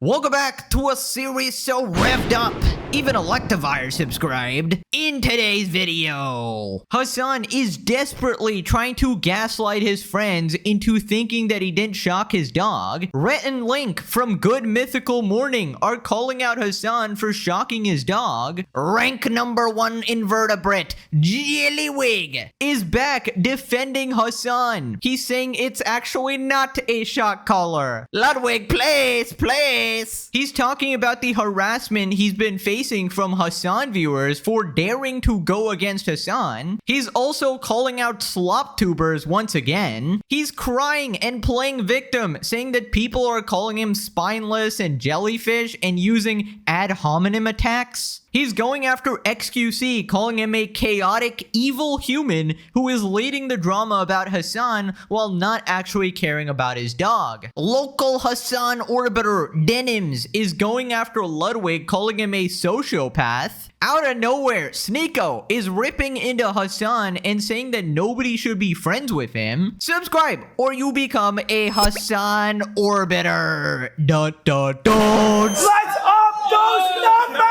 Welcome back to a series so revved up, even Electivire subscribed. In today's video, Hassan is desperately trying to gaslight his friends into thinking that he didn't shock his dog. Rhett and Link from Good Mythical Morning are calling out Hassan for shocking his dog. Rank number 1 invertebrate, Ludwig, is back defending Hassan. He's saying it's actually not a shock collar. Ludwig, please. He's talking about the harassment he's been facing from Hassan viewers for daring to go against Hassan. He's also calling out slop tubers once again. He's crying and playing victim, saying that people are calling him spineless and jellyfish and using ad hominem attacks. He's going after XQC, calling him a chaotic, evil human who is leading the drama about Hassan while not actually caring about his dog. Local Hassan orbiter Denims is going after Ludwig, calling him a sociopath. Out of nowhere, Sneo is ripping into Hassan and saying that nobody should be friends with him. Subscribe or you become a Hassan orbiter. Let's up those numbers!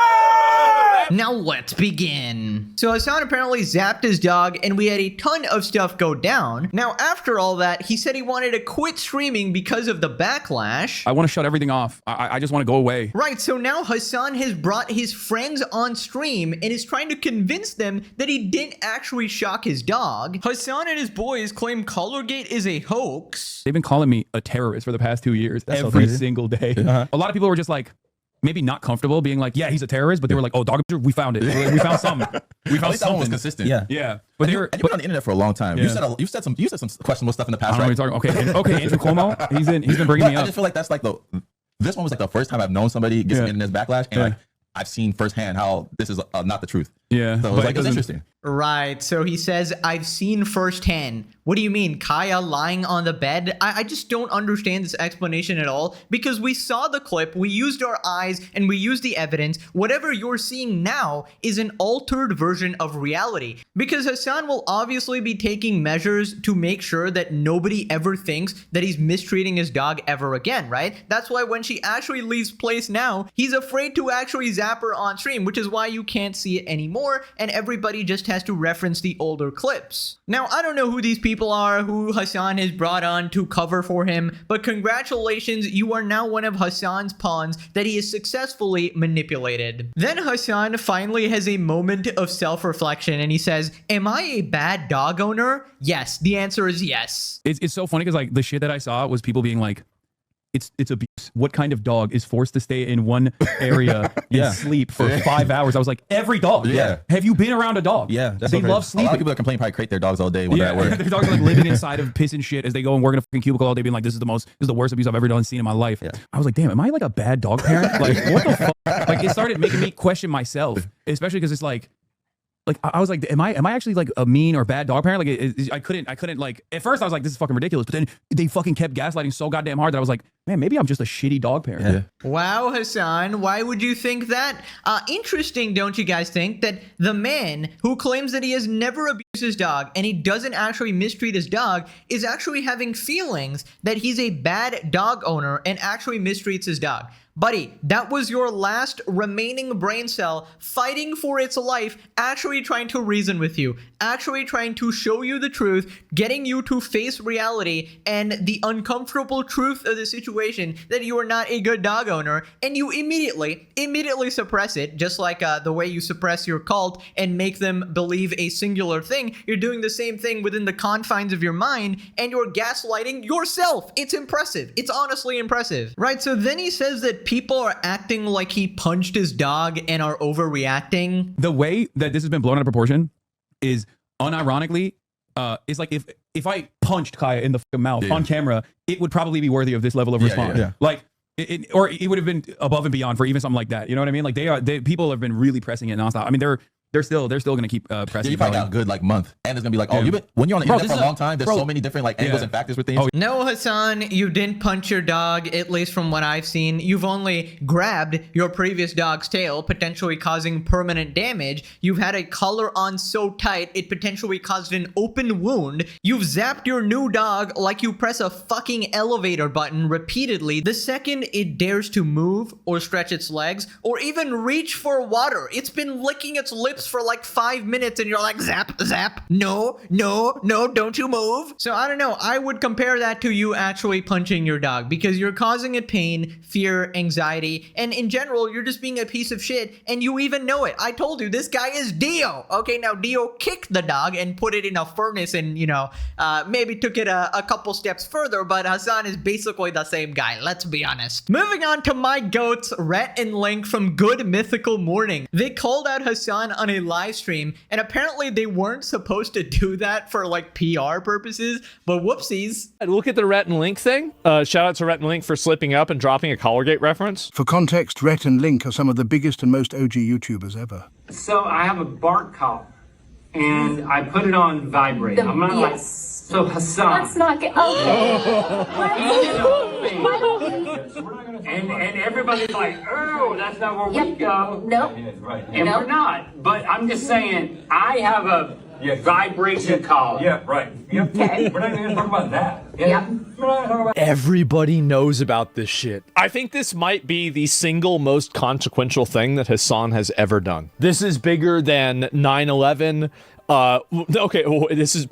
Now let's begin. So Hassan apparently zapped his dog and we had a ton of stuff go down. Now after all that, he said he wanted to quit streaming because of the backlash. I want to shut everything off. I just want to go away. Right, so now Hassan has brought his friends on stream and is trying to convince them that he didn't actually shock his dog. Hassan and his boys claim Collargate is a hoax. They've been calling me a terrorist for the past 2 years. That's so every crazy. single day. A lot of people were just like, maybe not comfortable being like, yeah, he's a terrorist, but they were like, oh, dog, we found it. We found something. We At found least that one was something. consistent. Yeah. But they were. And you've been on the internet for a long time. Yeah. You said some questionable stuff in the I past, don't know right? what you're talking. Okay, Andrew Cuomo. He's been bringing me I up. just feel like that's like this one was like the first time I've known somebody get some internet backlash, and Yeah. like I've seen firsthand how this is not the truth. Yeah, So it was like it's interesting. Right, so he says, I've seen firsthand. What do you mean, Kaya lying on the bed? I just don't understand this explanation at all, because we saw the clip, we used our eyes, and we used the evidence. Whatever you're seeing now is an altered version of reality, because Hassan will obviously be taking measures to make sure that nobody ever thinks that he's mistreating his dog ever again, right? That's why when she actually leaves place now, he's afraid to actually zap her on stream, which is why you can't see it anymore, and everybody just has to reference the older clips. Now, I don't know who these people are, who Hassan has brought on to cover for him, but congratulations, you are now one of Hassan's pawns that he has successfully manipulated. Then Hassan finally has a moment of self-reflection and he says, am I a bad dog owner? Yes, the answer is yes. It's so funny because like the shit that I saw was people being like, it's abuse. What kind of dog is forced to stay in one area and sleep for 5 hours? I was like, every dog. Yeah. Have you been around a dog? Yeah, that's they so love crazy. sleeping. A lot of people that complain probably crate their dogs all day when they're at work. Their dogs are like living inside of piss and shit as they go and work in a fucking cubicle all day, being like, this is the worst abuse I've ever done seen in my life. Yeah. I was like, damn, am I like a bad dog parent? Like, what the fuck? Like, it started making me question myself, especially because it's like I was like, am I actually like a mean or bad dog parent? Like, I couldn't like, at first I was like, this is fucking ridiculous. But then they fucking kept gaslighting so goddamn hard that I was like, man, maybe I'm just a shitty dog parent. Yeah. Wow, Hassan, why would you think that? Interesting, don't you guys think, that the man who claims that he has never abused his dog and he doesn't actually mistreat his dog is actually having feelings that he's a bad dog owner and actually mistreats his dog. Buddy, that was your last remaining brain cell fighting for its life, actually trying to reason with you, actually trying to show you the truth, getting you to face reality and the uncomfortable truth of the situation that you are not a good dog owner, and you immediately suppress it, just like the way you suppress your cult and make them believe a singular thing. You're doing the same thing within the confines of your mind, and you're gaslighting yourself. It's impressive. It's honestly impressive. Right, so then he says that people are acting like he punched his dog and are overreacting. The way that this has been blown out of proportion is unironically, it's like if I punched Kaya in the fucking mouth on camera, it would probably be worthy of this level of response. Yeah. Like, or it would have been above and beyond for even something like that. You know what I mean? Like people have been really pressing it nonstop. I mean, they're still gonna keep pressing. You probably got a good like month, and it's gonna be like, oh, you've been when you're on the internet for a long time. There's so many different like angles and factors with things. Oh, No, Hassan, you didn't punch your dog, at least from what I've seen. You've only grabbed your previous dog's tail, potentially causing permanent damage. You've had a collar on so tight, it potentially caused an open wound. You've zapped your new dog like you press a fucking elevator button repeatedly the second it dares to move or stretch its legs or even reach for water. It's been licking its lips for like 5 minutes and you're like, zap, zap. No, no, no, don't you move. So I don't know. I would compare that to you actually punching your dog because you're causing it pain, fear, anxiety, and in general, you're just being a piece of shit and you even know it. I told you, this guy is Dio. Okay, now Dio kicked the dog and put it in a furnace and, you know, maybe took it a couple steps further, but Hassan is basically the same guy. Let's be honest. Moving on to my goats, Rhett and Link from Good Mythical Morning. They called out Hassan on a live stream, and apparently they weren't supposed to do that for like PR purposes, but whoopsies. Look at the Rhett and Link thing. Shout out to Rhett and Link for slipping up and dropping a Collargate reference. For context, Rhett and Link are some of the biggest and most OG YouTubers ever. So I have a bark collar, and I put it on vibrate. I'm not like, so Hassan. Let's not get, And everybody's like, oh, that's not where we go. Nope. And we're not. But I'm just saying, I have a vibration collar. Yeah, right. Yep. Okay. We're not even gonna talk about that. Yep. We're not gonna talk about Everybody knows about this shit. I think this might be the single most consequential thing that Hassan has ever done. This is bigger than 9/11. Okay, this is...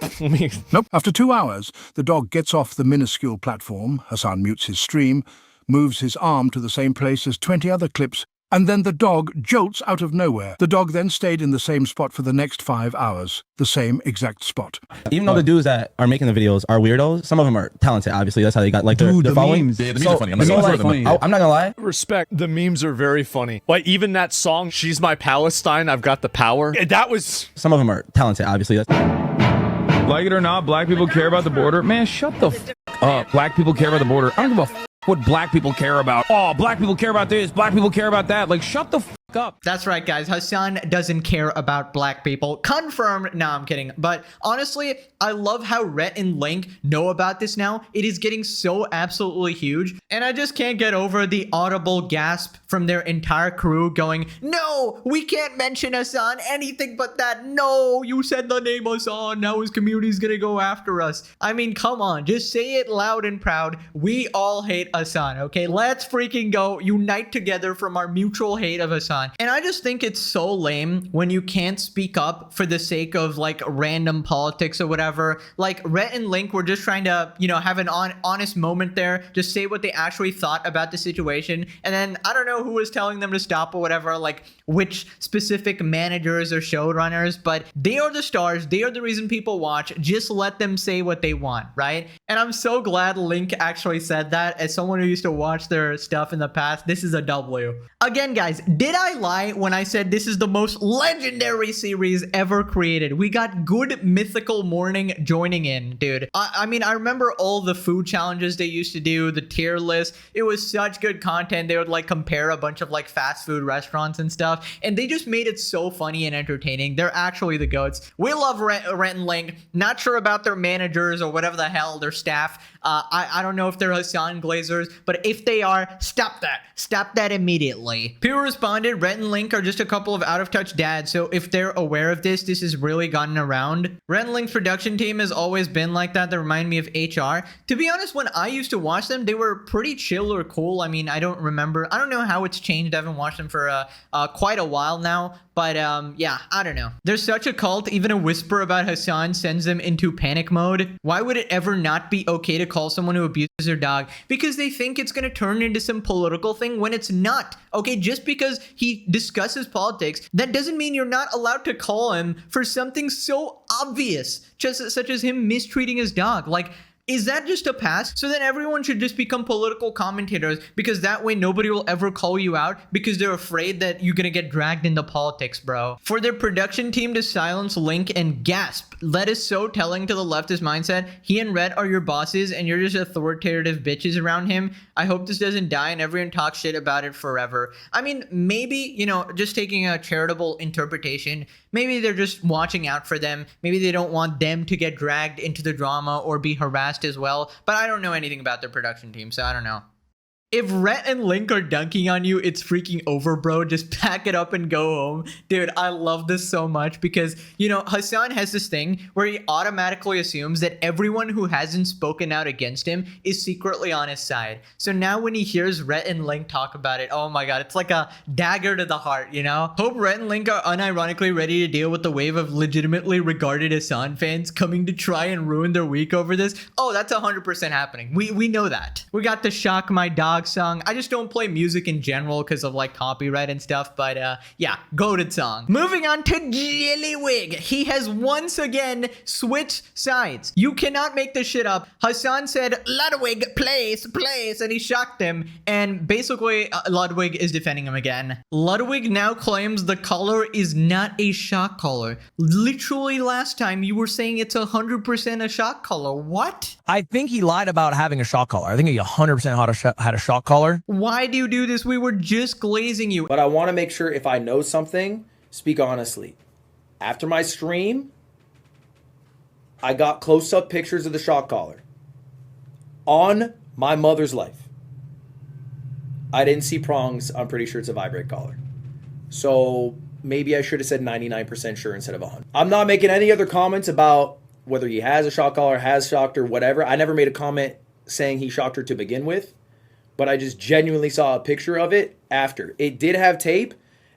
Nope. After 2 hours, the dog gets off the minuscule platform, Hassan mutes his stream, moves his arm to the same place as 20 other clips, and then the dog jolts out of nowhere. The dog then stayed in the same spot for the next 5 hours, the same exact spot. Even though the dudes that are making the videos are weirdos, some of them are talented, obviously. That's how they got, like, Dude, their the following. memes. Yeah, the memes are funny. I'm I'm not gonna lie. Respect. The memes are very funny. Like, even that song, She's My Palestine, I've Got the Power. That was... Some of them are talented, obviously. Like it or not, black people care about the border. Man, shut the f up. Black people care about the border. I don't give a f what black people care about. Oh, black people care about this. Black people care about that. Like, shut the f up. That's right, guys. Hassan doesn't care about black people. Confirmed. No, I'm kidding. But honestly, I love how Rhett and Link know about this now. It is getting so absolutely huge. And I just can't get over the audible gasp from their entire crew going, no, we can't mention Hassan anything but that. No, you said the name Hassan. Now his community's gonna go after us. I mean, come on. Just say it loud and proud. We all hate Hassan, okay? Let's freaking go. Unite together from our mutual hate of Hassan. And I just think it's so lame when you can't speak up for the sake of like random politics or whatever. Like Rhett and Link were just trying to, you know, have an honest moment there, just say what they actually thought about the situation. And then I don't know who was telling them to stop or whatever, like which specific managers or showrunners, but they are the stars. They are the reason people watch. Just let them say what they want, right? And I'm so glad Link actually said that. As someone who used to watch their stuff in the past, this is a W. Again, guys, did I lie when I said this is the most legendary series ever created? We got Good Mythical Morning joining in, dude. I mean, I remember all the food challenges they used to do, the tier list. It was such good content. They would like compare a bunch of like fast food restaurants and stuff, and they just made it so funny and entertaining. They're actually the goats. We love Rhett and Link. Not sure about their managers or whatever the hell, their staff. I don't know if they're Hassan Glazers, but if they are, stop that. Stop that immediately. People responded, Rhett and Link are just a couple of out-of-touch dads, so if they're aware of this, this has really gotten around. Rhett and Link's production team has always been like that. They remind me of HR. To be honest, when I used to watch them, they were pretty chill or cool. I mean, I don't remember. I don't know how it's changed. I haven't watched them for quite a while now. But yeah, I don't know. There's such a cult, even a whisper about Hassan sends them into panic mode. Why would it ever not be okay to call someone who abuses their dog? Because they think it's going to turn into some political thing when it's not. Okay, just because he discusses politics, that doesn't mean you're not allowed to call him for something so obvious, just such as him mistreating his dog. Like, is that just a pass? So then everyone should just become political commentators, because that way nobody will ever call you out because they're afraid that you're gonna get dragged into politics, bro. For their production team to silence Link and gasp That is so telling to the leftist mindset. He and Rhett are your bosses and you're just authoritative bitches around him. I hope this doesn't die and everyone talks shit about it forever. I mean, maybe, you know, just taking a charitable interpretation, maybe they're just watching out for them. Maybe they don't want them to get dragged into the drama or be harassed as well. But I don't know anything about their production team, so I don't know. If Rhett and Link are dunking on you, it's freaking over, bro. Just pack it up and go home. Dude, I love this so much because, you know, Hassan has this thing where he automatically assumes that everyone who hasn't spoken out against him is secretly on his side. So now when he hears Rhett and Link talk about it, oh my god, it's like a dagger to the heart, you know? Hope Rhett and Link are unironically ready to deal with the wave of legitimately regarded Hassan fans coming to try and ruin their week over this. Oh, that's 100% happening. We know that. We got the Shock My Dog song. I just don't play music in general because of like copyright and stuff, but yeah, goated song. Moving on to Ludwig. He has once again switched sides. You cannot make this shit up. Hassan said, Ludwig, place, and he shocked him, and basically Ludwig is defending him again. Ludwig now claims the color is not a shock color. Literally last time you were saying it's 100% a shock color. What? I think he lied about having a shock collar. I think he 100% had a shock collar. Why do you do this? We were just glazing you. But I want to make sure if I know something, speak honestly. After my stream, I got close-up pictures of the shock collar on my mother's life. I didn't see prongs. I'm pretty sure it's a vibrate collar. So maybe I should have said 99% sure instead of 100. I'm not making any other comments about whether he has a shock collar, has shocked her, whatever. I never made a comment saying he shocked her to begin with, but I just genuinely saw a picture of it after. It did have tape,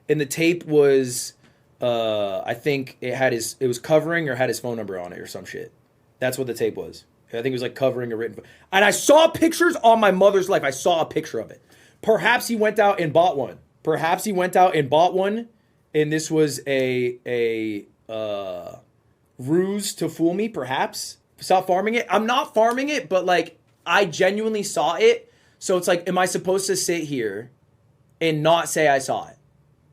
and the tape was, I think it was covering or had his phone number on it or some shit. That's what the tape was. I think it was like covering a written. And I saw pictures on my mother's life. I saw a picture of it. Perhaps he went out and bought one. And this was a ruse to fool me, perhaps. Stop farming it. I'm not farming it, but like I genuinely saw it. So it's like, am I supposed to sit here and not say I saw it?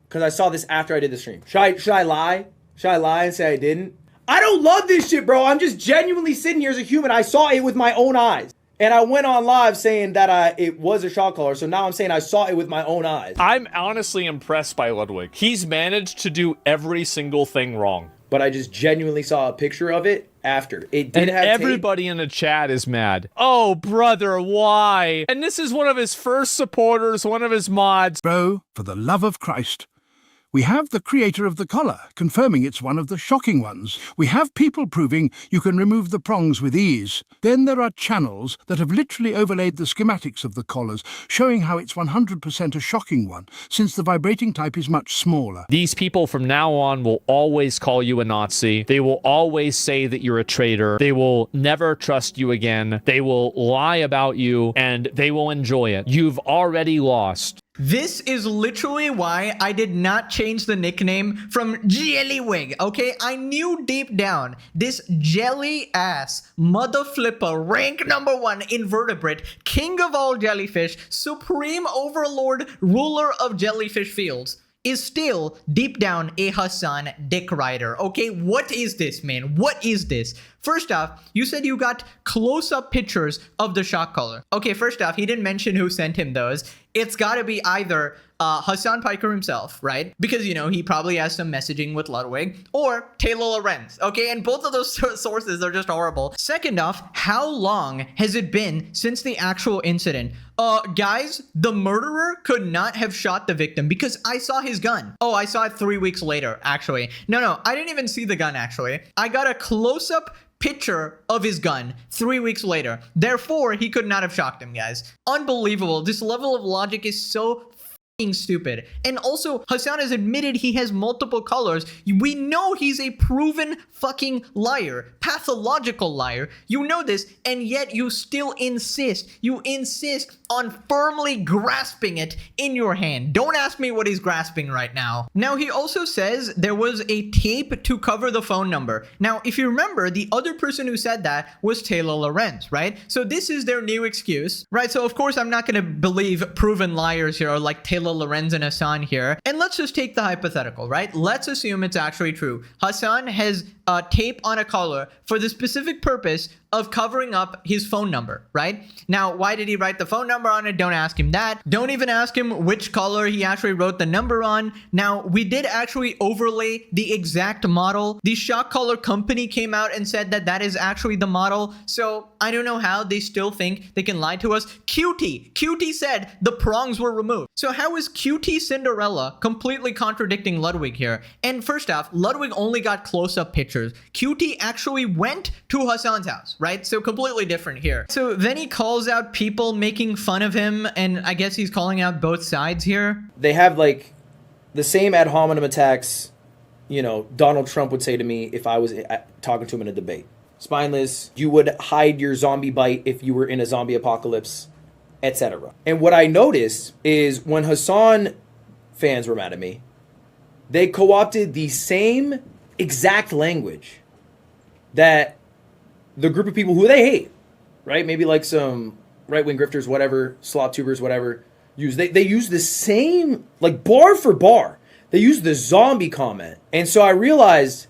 Because I saw this after I did the stream. Should I lie? Should I lie and say I didn't? I don't love this shit, bro. I'm just genuinely sitting here as a human. I saw it with my own eyes. And I went on live saying that it was a shock collar. So now I'm saying I saw it with my own eyes. I'm honestly impressed by Ludwig. He's managed to do every single thing wrong. But I just genuinely saw a picture of it after. It did have everybody tape. In the chat is mad. Oh, brother, why? And this is one of his first supporters, one of his mods. Bro, for the love of Christ. We have the creator of the collar, confirming it's one of the shocking ones. We have people proving you can remove the prongs with ease. Then there are channels that have literally overlaid the schematics of the collars, showing how it's 100% a shocking one, since the vibrating type is much smaller. These people from now on will always call you a Nazi. They will always say that you're a traitor. They will never trust you again. They will lie about you, and they will enjoy it. You've already lost. This is literally why I did not change the nickname from Jellywig, okay? I knew deep down this jelly ass mother flipper, rank #1 invertebrate, king of all jellyfish, supreme overlord, ruler of jellyfish fields, is still deep down a Hassan dick rider, okay? What is this, man? What is this? First off, you said you got close-up pictures of the shock collar. Okay, first off, he didn't mention who sent him those. It's gotta be either Hassan Piker himself, right? Because, you know, he probably has some messaging with Ludwig, or Taylor Lorenz, okay? And both of those sources are just horrible. Second off, how long has it been since the actual incident? Guys, the murderer could not have shot the victim because I saw his gun. Oh, I saw it 3 weeks later, actually. No, I didn't even see the gun, actually. I got a close-up picture of his gun 3 weeks later. Therefore, he could not have shocked him, guys. Unbelievable. This level of logic is so fucking stupid. And also, Hassan has admitted he has multiple colors. We know he's a proven fucking liar. Pathological liar. You know this, and yet you still insist. You insist on firmly grasping it in your hand. Don't ask me what he's grasping right now. Now, he also says there was a tape to cover the phone number. Now, if you remember, the other person who said that was Taylor Lorenz, right? So this is their new excuse, right? So of course, I'm not gonna believe proven liars here, or like Taylor Lorenz and Hassan here. And let's let's just take the hypothetical, right? Let's assume it's actually true. Hassan has tape on a collar for the specific purpose of covering up his phone number, right? Now, why did he write the phone number on it? Don't ask him that. Don't even ask him which collar he actually wrote the number on. Now, we did actually overlay the exact model. The shock collar company came out and said that that is actually the model. So I don't know how they still think they can lie to us. QT said the prongs were removed. So how is QT Cinderella completely contradicting Ludwig here? And first off, Ludwig only got close-up pictures. QT actually went to Hassan's house, right? So completely different here. So then he calls out people making fun of him, and I guess he's calling out both sides here. They have like the same ad hominem attacks, you know, Donald Trump would say to me if I was talking to him in a debate. Spineless, you would hide your zombie bite if you were in a zombie apocalypse, etc. And what I noticed is when Hassan fans were mad at me, they co-opted the same exact language that the group of people who they hate, right? Maybe like some right-wing grifters, whatever, slop tubers, whatever, use. They use the same, like bar for bar. They use the zombie comment. And so I realized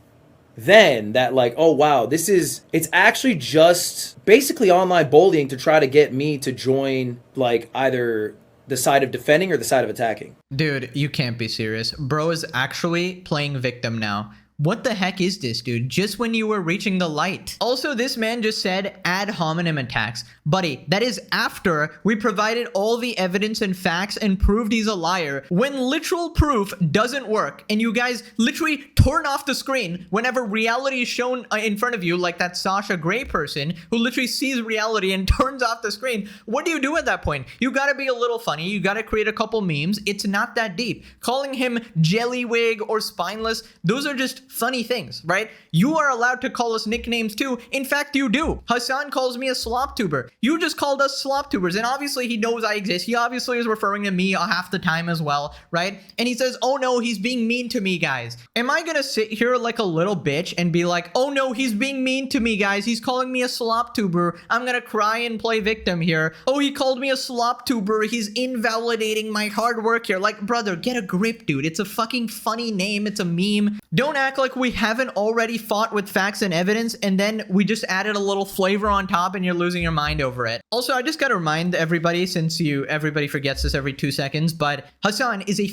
then that like, oh wow, it's actually just basically online bullying to try to get me to join like either the side of defending or the side of attacking. Dude, you can't be serious. Bro is actually playing victim now. What the heck is this, dude? Just when you were reaching the light. Also, this man just said ad hominem attacks. Buddy, that is after we provided all the evidence and facts and proved he's a liar. When literal proof doesn't work and you guys literally turn off the screen whenever reality is shown in front of you, like that Sasha Grey person who literally sees reality and turns off the screen, what do you do at that point? You gotta be a little funny. You gotta create a couple memes. It's not that deep. Calling him Jellywig or Spineless, those are just funny things, right? You are allowed to call us nicknames too. In fact, you do. Hassan calls me a slop tuber. You just called us slop tubers, and obviously he knows I exist. He obviously is referring to me half the time as well, right? And he says, oh no, he's being mean to me, guys. Am I gonna sit here like a little bitch and be like, oh no, he's being mean to me, guys. He's calling me a slop tuber. I'm gonna cry and play victim here. Oh, he called me a slop tuber. He's invalidating my hard work here. Like, brother, get a grip, dude. It's a fucking funny name. It's a meme. Don't act like we haven't already fought with facts and evidence and then we just added a little flavor on top and you're losing your mind over it. Also, I just gotta remind everybody, since everybody forgets this every 2 seconds, but Hassan is a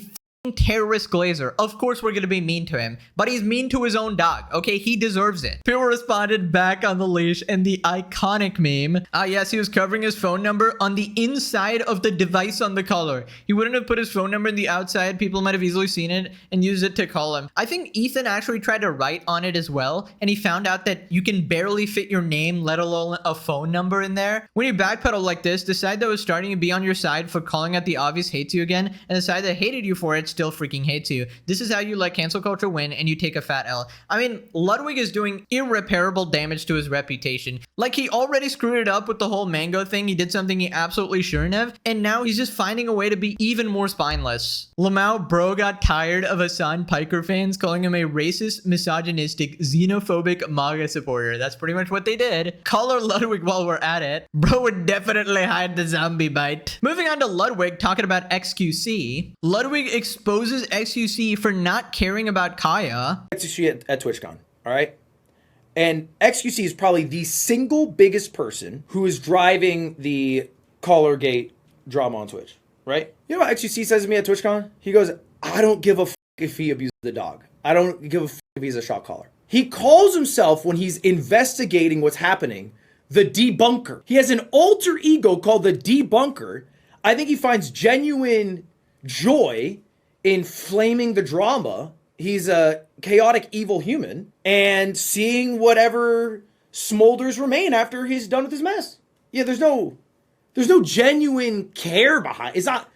terrorist glazer. Of course we're gonna be mean to him, but he's mean to his own dog. Okay, he deserves it. People responded back on the leash and the iconic meme. Yes, he was covering his phone number on the inside of the device on the collar. He wouldn't have put his phone number in the outside. People might have easily seen it and used it to call him. I think Ethan actually tried to write on it as well, and he found out that you can barely fit your name, let alone a phone number in there. When you backpedal like this, the side that was starting to be on your side for calling out the obvious hates you again, and the side that hated you for it still freaking hates you. This is how you let cancel culture win and you take a fat L. I mean, Ludwig is doing irreparable damage to his reputation. Like, he already screwed it up with the whole mango thing. He did something he absolutely shouldn't have, and now he's just finding a way to be even more spineless. Lamau bro got tired of Hassan Piker fans calling him a racist, misogynistic, xenophobic MAGA supporter. That's pretty much what they did. Color Ludwig while we're at it. Bro would definitely hide the zombie bite. Moving on to Ludwig talking about XQC. Ludwig exposes XQC for not caring about Kaya. XQC at TwitchCon, all right? And XQC is probably the single biggest person who is driving the Collargate drama on Twitch, right? You know what XQC says to me at TwitchCon? He goes, I don't give a f*** if he abuses the dog. I don't give a f*** if he's a shot caller. He calls himself, when he's investigating what's happening, the debunker. He has an alter ego called the debunker. I think he finds genuine joy in flaming the drama. He's a chaotic, evil human, and seeing whatever smolders remain after he's done with his mess. Yeah, there's no genuine care behind. It's not.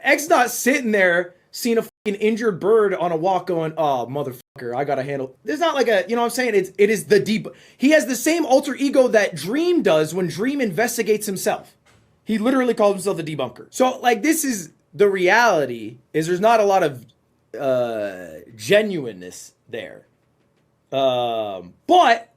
X not sitting there seeing a fucking injured bird on a walk, going, "Oh, motherfucker, I gotta handle." There's not like a, you know what I'm saying? It is the deep. He has the same alter ego that Dream does when Dream investigates himself. He literally calls himself the debunker. So, like, this is. The reality is there's not a lot of genuineness there. But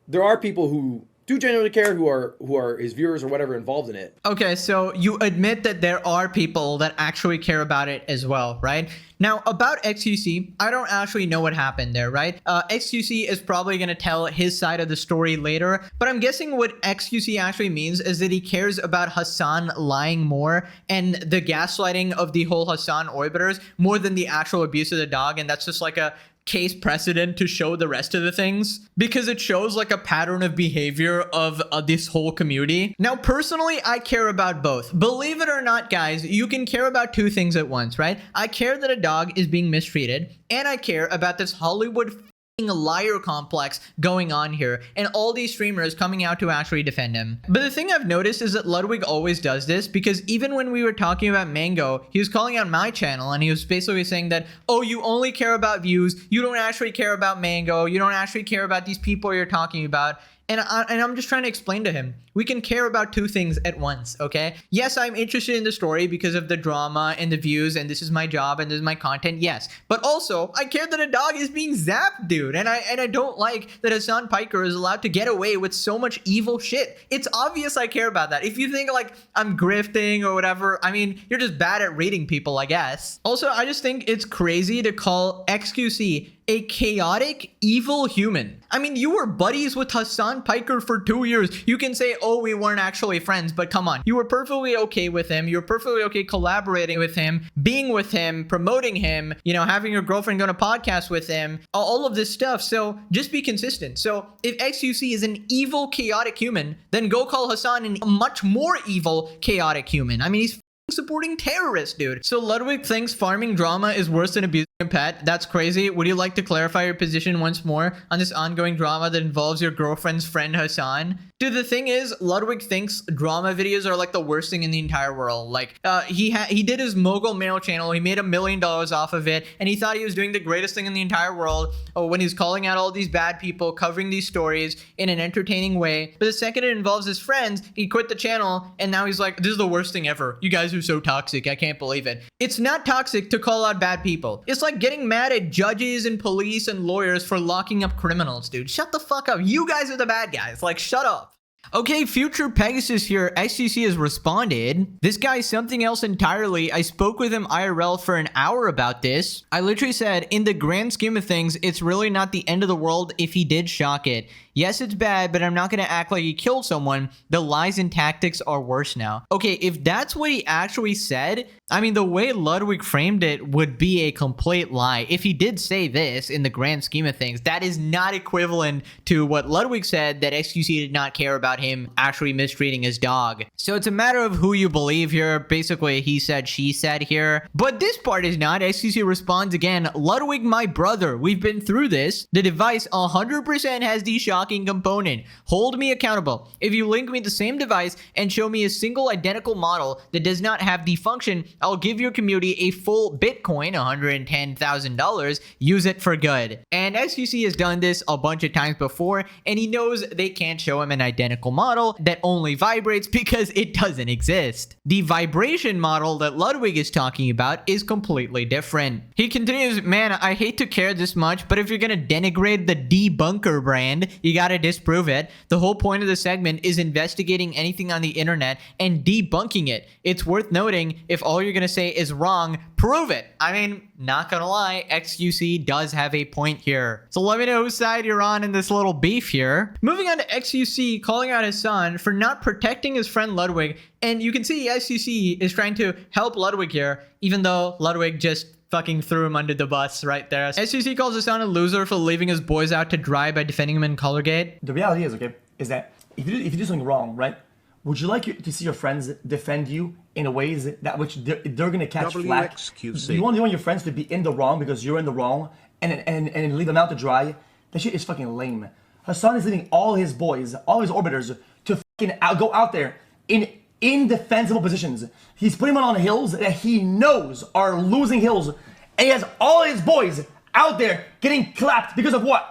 there are people who do genuinely care who are his viewers or whatever involved in it. Okay, so you admit that there are people that actually care about it as well, right? Now, about XQC, I don't actually know what happened there, right? XQC is probably going to tell his side of the story later, but I'm guessing what XQC actually means is that he cares about Hassan lying more and the gaslighting of the whole Hassan orbiters more than the actual abuse of the dog, and that's just like a case precedent to show the rest of the things because it shows like a pattern of behavior of this whole community. Now, personally, I care about both. Believe it or not, guys, you can care about two things at once, right? I care that a dog is being mistreated, and I care about this Hollywood liar complex going on here and all these streamers coming out to actually defend him. But the thing I've noticed is that Ludwig always does this, because even when we were talking about Mango, he was calling out my channel and he was basically saying that, oh, you only care about views, you don't actually care about Mango, you don't actually care about these people you're talking about. And I'm just trying to explain to him, we can care about two things at once, okay? Yes, I'm interested in the story because of the drama and the views, and this is my job and this is my content, yes. But also, I care that a dog is being zapped, dude. And I don't like that Hassan Piker is allowed to get away with so much evil shit. It's obvious I care about that. If you think like I'm grifting or whatever, I mean, you're just bad at reading people, I guess. Also, I just think it's crazy to call XQC a chaotic, evil human. I mean, you were buddies with Hassan Piker for 2 years. You can say, oh, we weren't actually friends, but come on. You were perfectly okay with him. You were perfectly okay collaborating with him, being with him, promoting him, you know, having your girlfriend go to podcast with him, all of this stuff. So just be consistent. So if XQC is an evil, chaotic human, then go call Hassan a much more evil, chaotic human. I mean, he's supporting terrorists, dude. So Ludwig thinks farming drama is worse than abusing a pet. That's crazy. Would you like to clarify your position once more on this ongoing drama that involves your girlfriend's friend Hassan? Dude, the thing is, Ludwig thinks drama videos are like the worst thing in the entire world. Like, he did his mogul mail channel. He made $1 million off of it, and he thought he was doing the greatest thing in the entire world when he's calling out all these bad people, covering these stories in an entertaining way. But the second it involves his friends, he quit the channel, and now he's like, this is the worst thing ever. You guys are so toxic. I can't believe it. It's not toxic to call out bad people. It's like getting mad at judges and police and lawyers for locking up criminals, dude. Shut the fuck up. You guys are the bad guys. Like, shut up. Okay, future Pegasus here. XCC has responded. This guy's something else entirely. I spoke with him IRL for an hour about this. I literally said, in the grand scheme of things, it's really not the end of the world if he did shock it. Yes, it's bad, but I'm not going to act like he killed someone. The lies and tactics are worse now. Okay, if that's what he actually said, I mean, the way Ludwig framed it would be a complete lie. If he did say this in the grand scheme of things, that is not equivalent to what Ludwig said, that XQC did not care about him actually mistreating his dog. So it's a matter of who you believe here. Basically, he said, she said here. But this part is not. XQC responds again, Ludwig, my brother, we've been through this. The device 100% has the shocking component. Hold me accountable. If you link me the same device and show me a single identical model that does not have the function, I'll give your community a full Bitcoin, $110,000. Use it for good. And XQC has done this a bunch of times before, and he knows they can't show him an identical model that only vibrates because it doesn't exist. The vibration model that Ludwig is talking about is completely different. He continues, man, I hate to care this much, but if you're gonna denigrate the debunker brand, you gotta disprove it. The whole point of the segment is investigating anything on the internet and debunking it. It's worth noting, if all you're gonna say is wrong, prove it. I mean, not gonna lie, XQC does have a point here. So let me know whose side you're on in this little beef here. Moving on to XQC calling out his son for not protecting his friend Ludwig. And you can see XQC is trying to help Ludwig here, even though Ludwig just fucking threw him under the bus right there. XQC calls his son a loser for leaving his boys out to dry by defending him in Colorgate. The reality is, okay, is that if you do something wrong, right? Would you like to see your friends defend you in a ways that which they're gonna catch flack? You want your friends to be in the wrong because you're in the wrong and leave them out to dry? That shit is fucking lame. Hassan is leaving all his boys, all his orbiters, to fucking go out there in defensible positions. He's putting them on hills that he knows are losing hills, and he has all his boys out there getting clapped because of what?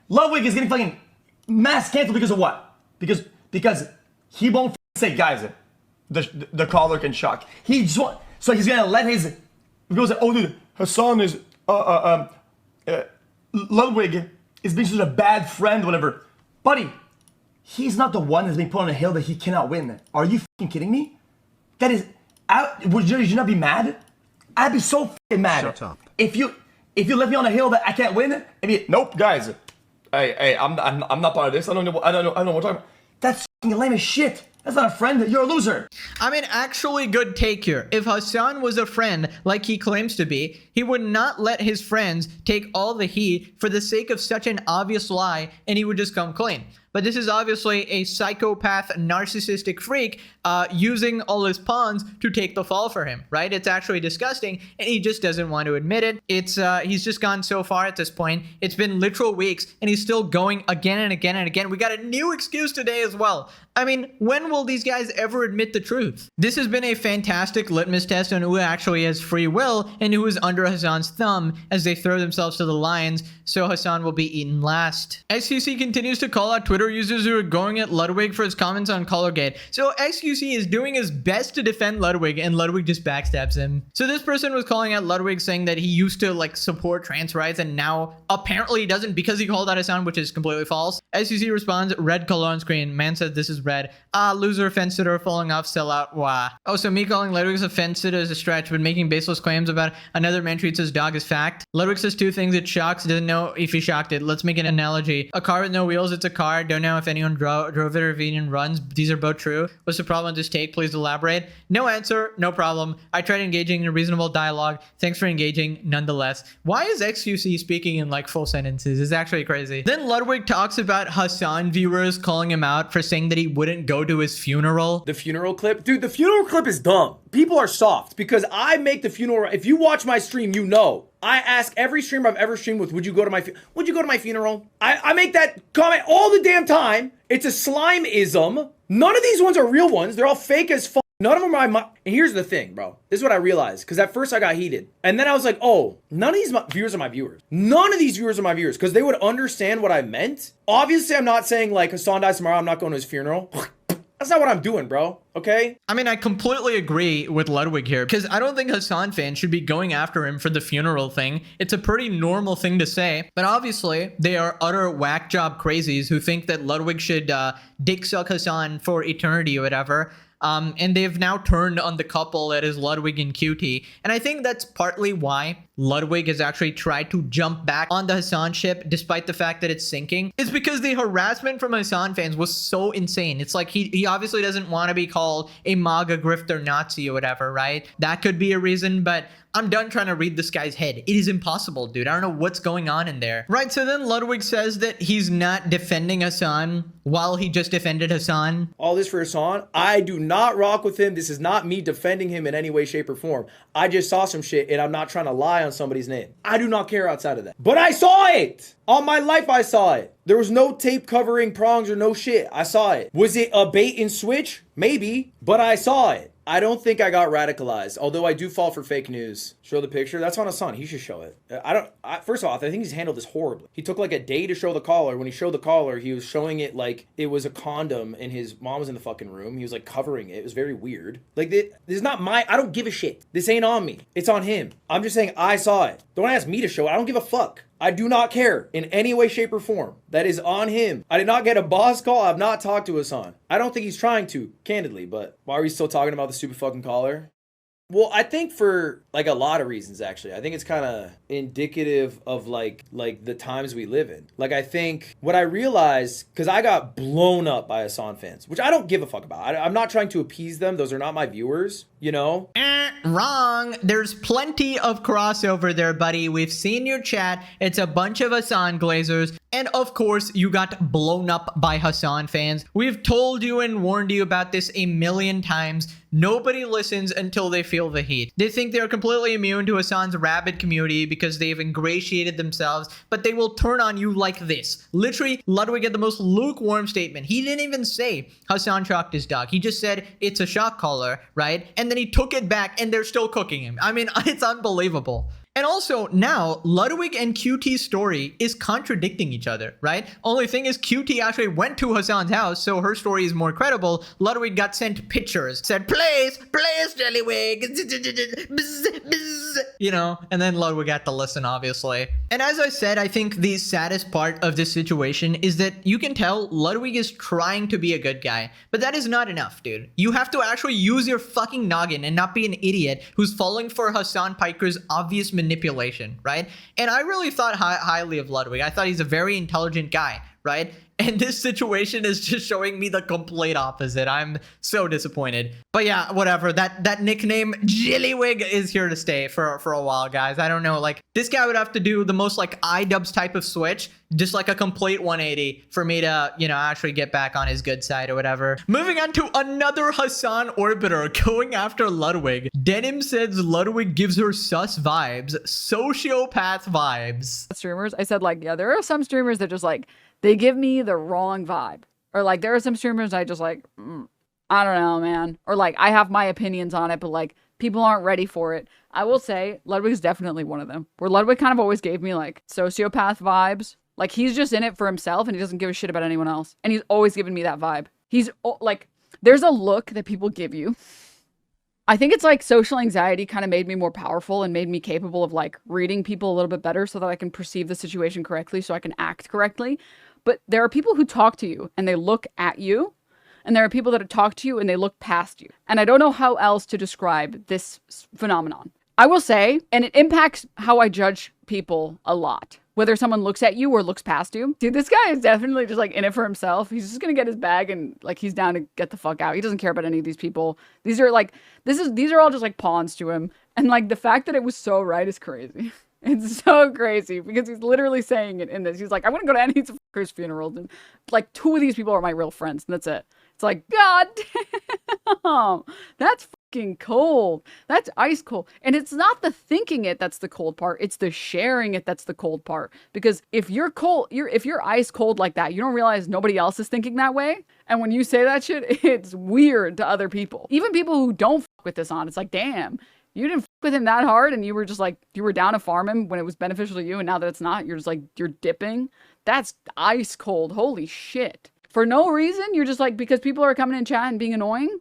Ludwig is getting fucking mass canceled because of what? Because he won't say, guys, the caller can shock. He just want, so he's gonna let his, he goes, oh dude, Hassan is Ludwig is being such a bad friend, whatever. Buddy, He's not the one that's being put on a hill that he cannot win. Are you fucking kidding me? That is, would you not be mad? I'd be so fucking mad. Shut up. If you left me on a hill that I can't win, I'd be, nope, guys. Hey, I'm not part of this. I don't know what we're talking about. That's fucking lame as shit. That's not a friend. You're a loser. I mean, actually good take here. If Hassan was a friend like he claims to be, he would not let his friends take all the heat for the sake of such an obvious lie, and he would just come clean. But this is obviously a psychopath, narcissistic freak using all his pawns to take the fall for him, right? It's actually disgusting, and he just doesn't want to admit it. He's just gone so far at this point. It's been literal weeks, and he's still going again and again and again. We got a new excuse today as well. I mean, when will these guys ever admit the truth? This has been a fantastic litmus test on who actually has free will and who is under Hassan's thumb as they throw themselves to the lions, so Hassan will be eaten last. XQC continues to call out Twitter users who are going at Ludwig for his comments on Colorgate. So XQC is doing his best to defend Ludwig, and Ludwig just backstabs him. So this person was calling out Ludwig, saying that he used to like support trans rights and now apparently he doesn't because he called out Hassan, which is completely false. XQC responds, red color on screen. Man says this is red. Loser, fence sitter, falling off, sellout, wah. Oh, so me calling Ludwig a fence sitter is a stretch, but making baseless claims about another man treats his dog as fact. Ludwig says two things it shocks, doesn't know if he shocked it. Let's make an analogy. A car with no wheels, it's a car. Don't know if anyone drove it or if anyone runs. These are both true. What's the problem with this take? Please elaborate. No answer, no problem. I tried engaging in a reasonable dialogue. Thanks for engaging nonetheless. Why is XQC speaking in like full sentences? It's actually crazy. Then Ludwig talks about Hassan viewers calling him out for saying that he wouldn't go to his funeral. The funeral clip? Dude, the funeral clip is dumb. People are soft because I make the funeral. If you watch my stream, you know. I ask every streamer I've ever streamed with, would you go to my funeral? I make that comment all the damn time. It's a slime-ism. None of these ones are real ones. They're all fake as fuck. None of them are my... And here's the thing, bro. This is what I realized. Because at first I got heated. And then I was like, oh, none of these viewers are my viewers. None of these viewers are my viewers. Because they would understand what I meant. Obviously, I'm not saying like, Hassan dies tomorrow, I'm not going to his funeral. That's not what I'm doing, bro. Okay? I mean, I completely agree with Ludwig here because I don't think Hassan fans should be going after him for the funeral thing. It's a pretty normal thing to say, but obviously they are utter whack job crazies who think that Ludwig should dick suck Hassan for eternity or whatever. And they've now turned on the couple that is Ludwig and QT. And I think that's partly why Ludwig has actually tried to jump back on the Hassan ship despite the fact that it's sinking. It's because the harassment from Hassan fans was so insane. It's like he obviously doesn't want to be called a MAGA grifter Nazi or whatever, right? That could be a reason, but I'm done trying to read this guy's head. It is impossible, dude. I don't know what's going on in there. Right, so then Ludwig says that he's not defending Hassan while he just defended Hassan. All this for Hassan. I do not rock with him. This is not me defending him in any way, shape, or form. I just saw some shit and I'm not trying to lie on somebody's name. I do not care outside of that. But I saw it! All my life I saw it. There was no tape covering prongs or no shit. I saw it. Was it a bait and switch? Maybe. But I saw it. I don't think I got radicalized, although I do fall for fake news. Show the picture. That's on Hassan. He should show it. First off, I think he's handled this horribly. He took like a day to show the collar. When he showed the collar, he was showing it like it was a condom and his mom was in the fucking room. He was like covering it. It was very weird. Like this is not my, I don't give a shit. This ain't on me. It's on him. I'm just saying I saw it. Don't ask me to show it. I don't give a fuck. I do not care in any way, shape, or form. That is on him. I did not get a boss call. I have not talked to Hassan. I don't think he's trying to, candidly, but why are we still talking about the stupid fucking collar? Well, I think for like a lot of reasons, actually. I think it's kind of indicative of like the times we live in. Like, I think what I realized, because I got blown up by Hassan fans, which I don't give a fuck about. I'm not trying to appease them. Those are not my viewers, you know? Wrong. There's plenty of crossover there, buddy. We've seen your chat. It's a bunch of Hassan glazers. And of course, you got blown up by Hassan fans. We've told you and warned you about this a million times. Nobody listens until they feel the heat. They think they're completely immune to Hassan's rabid community because they've ingratiated themselves, but they will turn on you like this. Literally, Ludwig had the most lukewarm statement. He didn't even say Hassan shocked his dog. He just said it's a shock collar, right? And then he took it back and they're still cooking him. I mean, it's unbelievable. And also, now, Ludwig and QT's story is contradicting each other, right? Only thing is, QT actually went to Hassan's house, so her story is more credible. Ludwig got sent pictures, said, please, Jelly Wig. you know, and then Ludwig got to listen, obviously. And as I said, I think the saddest part of this situation is that you can tell Ludwig is trying to be a good guy, but that is not enough, dude. You have to actually use your fucking noggin and not be an idiot who's falling for Hassan Piker's obvious manipulation, right? And I really thought highly of Ludwig. I thought he's a very intelligent guy, right? And this situation is just showing me the complete opposite. I'm so disappointed. But yeah, whatever. That nickname, Jillywig, is here to stay for a while, guys. I don't know. Like, this guy would have to do the most, like, iDubbbz type of switch. Just, like, a complete 180 for me to, you know, actually get back on his good side or whatever. Moving on to another Hassan orbiter going after Ludwig. Denim says Ludwig gives her sus vibes. Sociopath vibes. Streamers, I said, like, yeah, there are some streamers that just, like, they give me the wrong vibe. Or like there are some streamers I just like, I don't know, man. Or like I have my opinions on it, but like people aren't ready for it. I will say Ludwig's definitely one of them. Where Ludwig kind of always gave me like sociopath vibes. Like he's just in it for himself and he doesn't give a shit about anyone else. And he's always given me that vibe. He's like, there's a look that people give you. I think it's like social anxiety kind of made me more powerful and made me capable of like reading people a little bit better so that I can perceive the situation correctly so I can act correctly. But there are people who talk to you and they look at you, and there are people that talk to you and they look past you. And I don't know how else to describe this phenomenon. I will say, and it impacts how I judge people a lot, whether someone looks at you or looks past you. Dude, this guy is definitely just like in it for himself. He's just gonna get his bag and like he's down to get the fuck out. He doesn't care about any of these people. These are like, these are all just like pawns to him. And like the fact that it was so right is crazy. It's so crazy because he's literally saying it in this. He's like, I wouldn't go to any fuckers' funerals. And like 2 of these people are my real friends. And that's it. It's like, God damn, that's fucking cold. That's ice cold. And it's not the thinking it that's the cold part. It's the sharing it that's the cold part. Because if you're cold, if you're ice cold like that, you don't realize nobody else is thinking that way. And when you say that shit, it's weird to other people. Even people who don't fuck with this on, it's like, damn. You didn't fuck with him that hard and you were just like, you were down to farm him when it was beneficial to you. And now that it's not, you're just like, you're dipping. That's ice cold. Holy shit. For no reason. You're just like, because people are coming in chat and being annoying.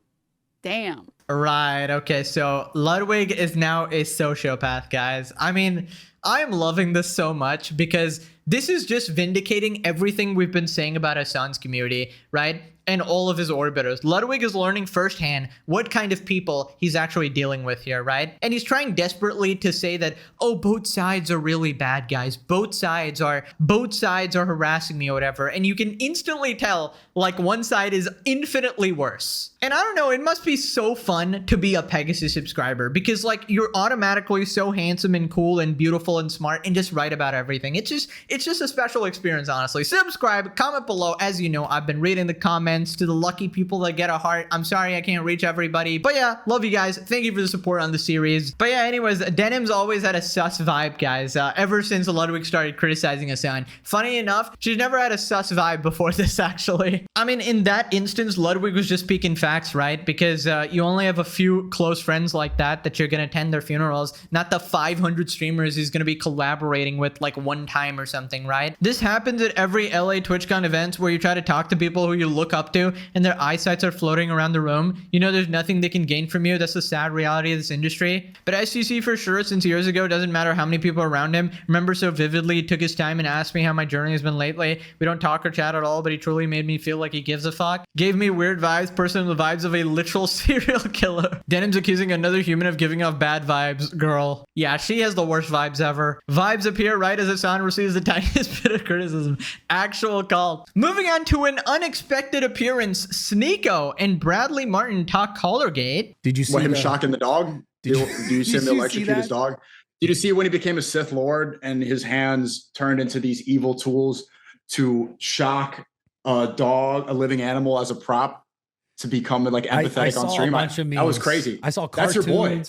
Damn. Right. Okay. So Ludwig is now a sociopath, guys. I mean, I am loving this so much because this is just vindicating everything we've been saying about Hassan's community, right? And all of his orbiters. Ludwig is learning firsthand what kind of people he's actually dealing with here, right? And he's trying desperately to say that, oh, both sides are really bad guys. Both sides are harassing me or whatever. And you can instantly tell like one side is infinitely worse. And I don't know, it must be so fun to be a Pegasus subscriber because like you're automatically so handsome and cool and beautiful and smart and just right about everything. It's just a special experience, honestly. Subscribe, comment below. As you know, I've been reading the comments to the lucky people that get a heart. I'm sorry I can't reach everybody. But yeah, love you guys. Thank you for the support on the series. But yeah, anyways, Denim's always had a sus vibe, guys. Ever since Ludwig started criticizing Hassan. Funny enough, she's never had a sus vibe before this, actually. I mean, in that instance, Ludwig was just speaking facts, right? Because you only have a few close friends like that you're gonna attend their funerals, not the 500 streamers he's gonna be collaborating with like one time or something, right? This happens at every LA TwitchCon event where you try to talk to people who you look up to and their eyesights are floating around the room. You know, there's nothing they can gain from you. That's the sad reality of this industry. But SCC for sure, since years ago, doesn't matter how many people are around him. Remember so vividly, he took his time and asked me how my journey has been lately. We don't talk or chat at all, but he truly made me feel like he gives a fuck. Gave me weird vibes, personal vibes of a literal serial killer. Denim's accusing another human of giving off bad vibes. Girl. Yeah, she has the worst vibes ever. Vibes appear right as Hassan receives the tiniest bit of criticism. Actual call. Moving on to an unexpected appearance. Sneo and Bradley Martin talk Collargate. Did you see him shocking the dog? Do you see him electrocute his dog? Did you see when he became a Sith Lord and his hands turned into these evil tools to shock a dog, a living animal, as a prop to become like empathetic on stream? That was crazy. I saw cartoons. That's your boy.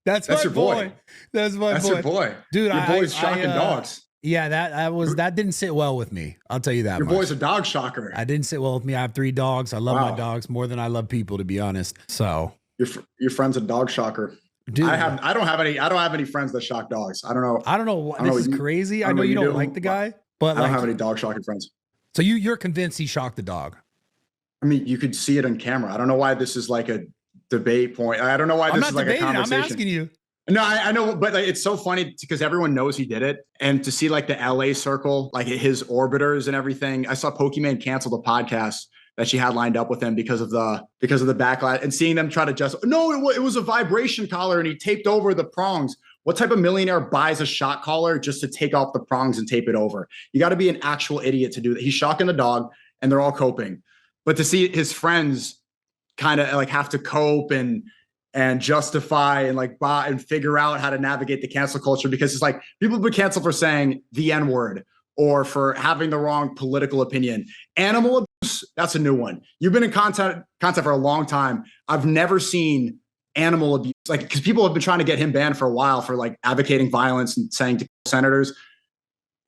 That's your boy. That's my boy. That's your boy. Dude, your boy's shocking dogs. Yeah, that didn't sit well with me. I'll tell you that. Your boy's a dog shocker. I didn't sit well with me. I have 3 dogs. I love my dogs more than I love people, to be honest. So your friend's a dog shocker. Dude, I don't have any friends that shock dogs. I don't know. This is crazy. I know you don't like the guy, but I don't have any dog shocking friends. So you're convinced he shocked the dog? I mean, you could see it on camera. I don't know why this is like a debate point. I don't know why this is like a conversation. I'm asking you. No, I know, but like, it's so funny because everyone knows he did it. And to see like the LA circle, like his orbiters and everything. I saw Pokemon cancel the podcast that she had lined up with him because of the backlash, and seeing them try to it was a vibration collar and he taped over the prongs. What type of millionaire buys a shock collar just to take off the prongs and tape it over? You got to be an actual idiot to do that. He's shocking the dog and they're all coping. But to see his friends kind of like have to cope and justify and like buy and figure out how to navigate the cancel culture, because it's like people have been canceled for saying the N-word or for having the wrong political opinion. Animal abuse, that's a new one. You've been in content for a long time. I've never seen animal abuse, like, because people have been trying to get him banned for a while for like advocating violence and saying to senators.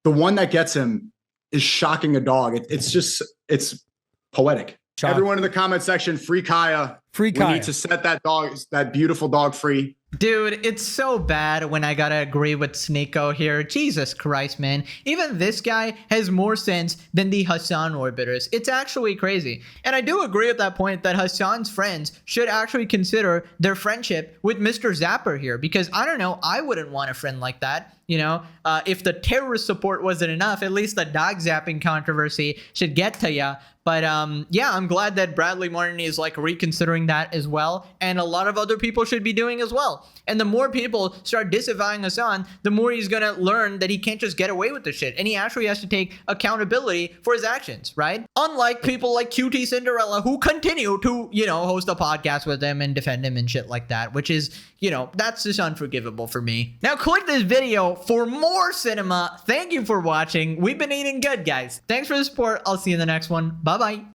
The one that gets him is shocking a dog. It's poetic. Shock. Everyone in the comment section, free Kaya. Free Kaya. We need to set that beautiful dog free. Dude, it's so bad when I gotta agree with Sneko here. Jesus Christ, man. Even this guy has more sense than the Hassan orbiters. It's actually crazy. And I do agree with that point that Hassan's friends should actually consider their friendship with Mr. Zapper here. Because, I don't know, I wouldn't want a friend like that. You know, if the terrorist support wasn't enough, at least the dog zapping controversy should get to ya. But yeah, I'm glad that Bradley Martin is like reconsidering that as well. And a lot of other people should be doing as well. And the more people start disavowing Hassan, the more he's going to learn that he can't just get away with this shit. And he actually has to take accountability for his actions, right? Unlike people like QT Cinderella who continue to, you know, host a podcast with him and defend him and shit like that, which is, you know, that's just unforgivable for me. Now click this video for more cinema. Thank you for watching. We've been eating good, guys. Thanks for the support. I'll see you in the next one. Bye-bye.